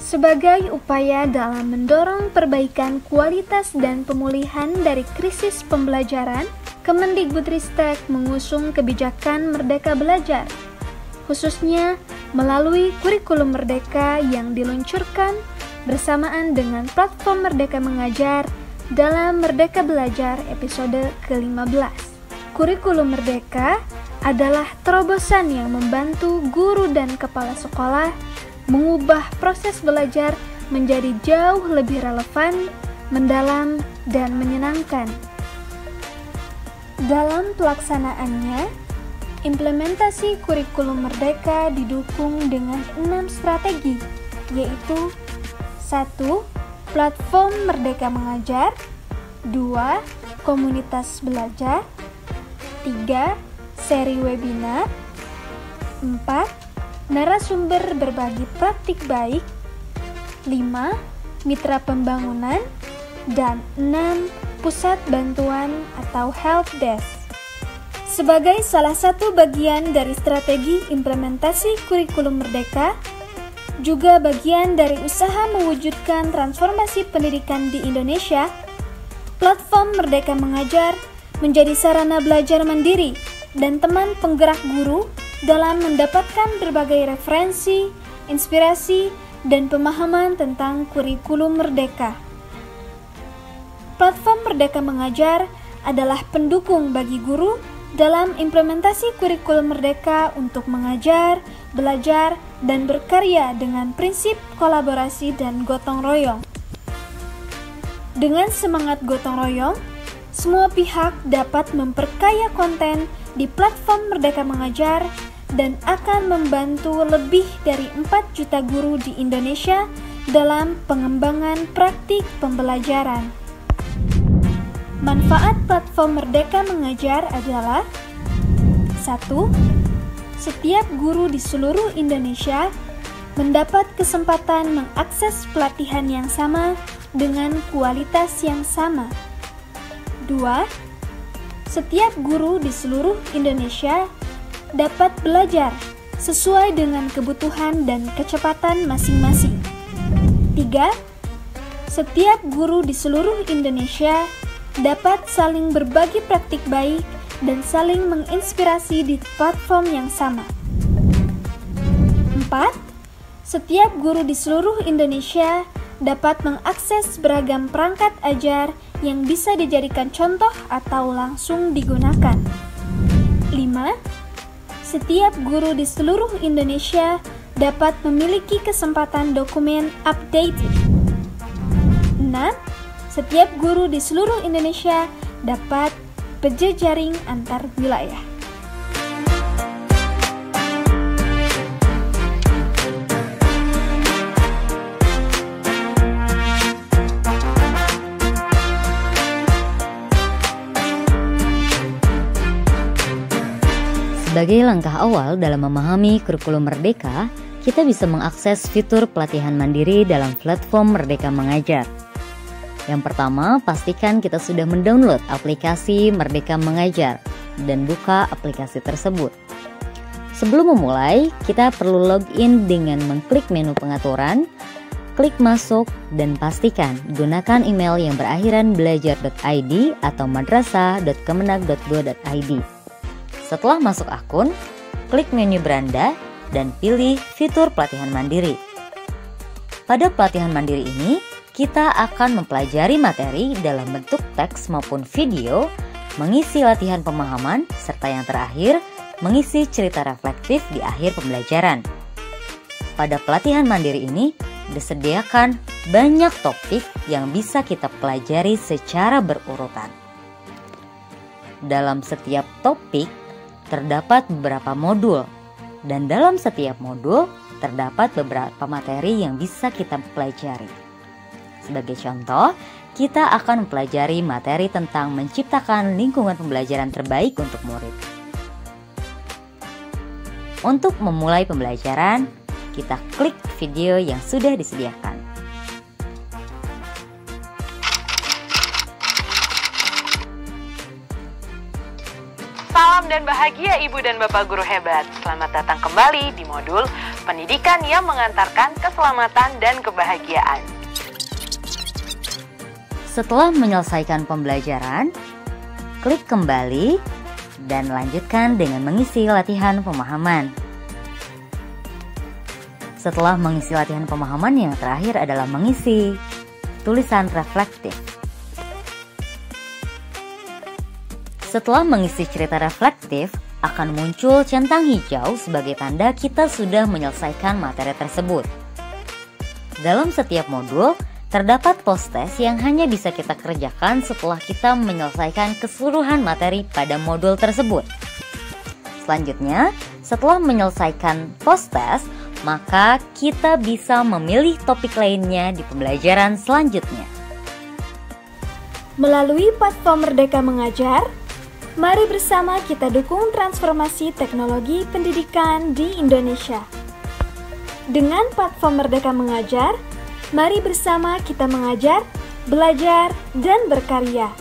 Sebagai upaya dalam mendorong perbaikan kualitas dan pemulihan dari krisis pembelajaran, Kemendikbudristek mengusung kebijakan Merdeka Belajar, khususnya melalui kurikulum Merdeka yang diluncurkan bersamaan dengan platform Merdeka Mengajar dalam Merdeka Belajar episode ke-15. Kurikulum Merdeka adalah terobosan yang membantu guru dan kepala sekolah mengubah proses belajar menjadi jauh lebih relevan, mendalam, dan menyenangkan. Dalam pelaksanaannya, implementasi kurikulum Merdeka didukung dengan 6 strategi, yaitu 1. Platform Merdeka Mengajar, 2. Komunitas belajar, 3. Seri webinar, 4. Narasumber berbagi praktik baik, 5. Mitra pembangunan, dan 6. Pusat bantuan atau help desk. Sebagai salah satu bagian dari strategi implementasi kurikulum Merdeka, juga bagian dari usaha mewujudkan transformasi pendidikan di Indonesia, platform Merdeka Mengajar menjadi sarana belajar mandiri dan teman penggerak guru dalam mendapatkan berbagai referensi, inspirasi, dan pemahaman tentang kurikulum Merdeka. Platform Merdeka Mengajar adalah pendukung bagi guru dalam implementasi kurikulum Merdeka untuk mengajar, belajar, dan berkarya dengan prinsip kolaborasi dan gotong royong. Dengan semangat gotong royong, semua pihak dapat memperkaya konten di platform Merdeka Mengajar dan akan membantu lebih dari 4 juta guru di Indonesia dalam pengembangan praktik pembelajaran. Manfaat platform Merdeka Mengajar adalah 1. Setiap guru di seluruh Indonesia mendapat kesempatan mengakses pelatihan yang sama dengan kualitas yang sama. 2. Setiap guru di seluruh Indonesia dapat belajar sesuai dengan kebutuhan dan kecepatan masing-masing. 3. Setiap guru di seluruh Indonesia dapat saling berbagi praktik baik dan saling menginspirasi di platform yang sama. 4. Setiap guru di seluruh Indonesia dapat mengakses beragam perangkat ajar yang bisa dijadikan contoh atau langsung digunakan. 5. Setiap guru di seluruh Indonesia dapat memiliki kesempatan dokumen updated. 6. Setiap guru di seluruh Indonesia dapat berjejaring antar wilayah. Sebagai langkah awal dalam memahami kurikulum Merdeka, kita bisa mengakses fitur pelatihan mandiri dalam platform Merdeka Mengajar. Yang pertama, pastikan kita sudah mendownload aplikasi Merdeka Mengajar dan buka aplikasi tersebut. Sebelum memulai, kita perlu login dengan mengklik menu pengaturan, klik masuk, dan pastikan gunakan email yang berakhiran belajar.id atau madrasah.kemenag.go.id. Setelah masuk akun, klik menu beranda dan pilih fitur pelatihan mandiri. Pada pelatihan mandiri ini, kita akan mempelajari materi dalam bentuk teks maupun video, mengisi latihan pemahaman, serta yang terakhir, mengisi cerita reflektif di akhir pembelajaran. Pada pelatihan mandiri ini, disediakan banyak topik yang bisa kita pelajari secara berurutan. Dalam setiap topik, terdapat beberapa modul, dan dalam setiap modul terdapat beberapa materi yang bisa kita pelajari. Sebagai contoh, kita akan mempelajari materi tentang menciptakan lingkungan pembelajaran terbaik untuk murid. Untuk memulai pembelajaran, kita klik video yang sudah disediakan. Salam dan bahagia Ibu dan Bapak Guru hebat. Selamat datang kembali di modul pendidikan yang mengantarkan keselamatan dan kebahagiaan. Setelah menyelesaikan pembelajaran, klik kembali dan lanjutkan dengan mengisi latihan pemahaman. Setelah mengisi latihan pemahaman, yang terakhir adalah mengisi tulisan reflektif. Setelah mengisi cerita reflektif, akan muncul centang hijau sebagai tanda kita sudah menyelesaikan materi tersebut. Dalam setiap modul, terdapat post-test yang hanya bisa kita kerjakan setelah kita menyelesaikan keseluruhan materi pada modul tersebut. Selanjutnya, setelah menyelesaikan post-test, maka kita bisa memilih topik lainnya di pembelajaran selanjutnya. Melalui platform Merdeka Mengajar, mari bersama kita dukung transformasi teknologi pendidikan di Indonesia. Dengan platform Merdeka Mengajar, mari bersama kita mengajar, belajar, dan berkarya.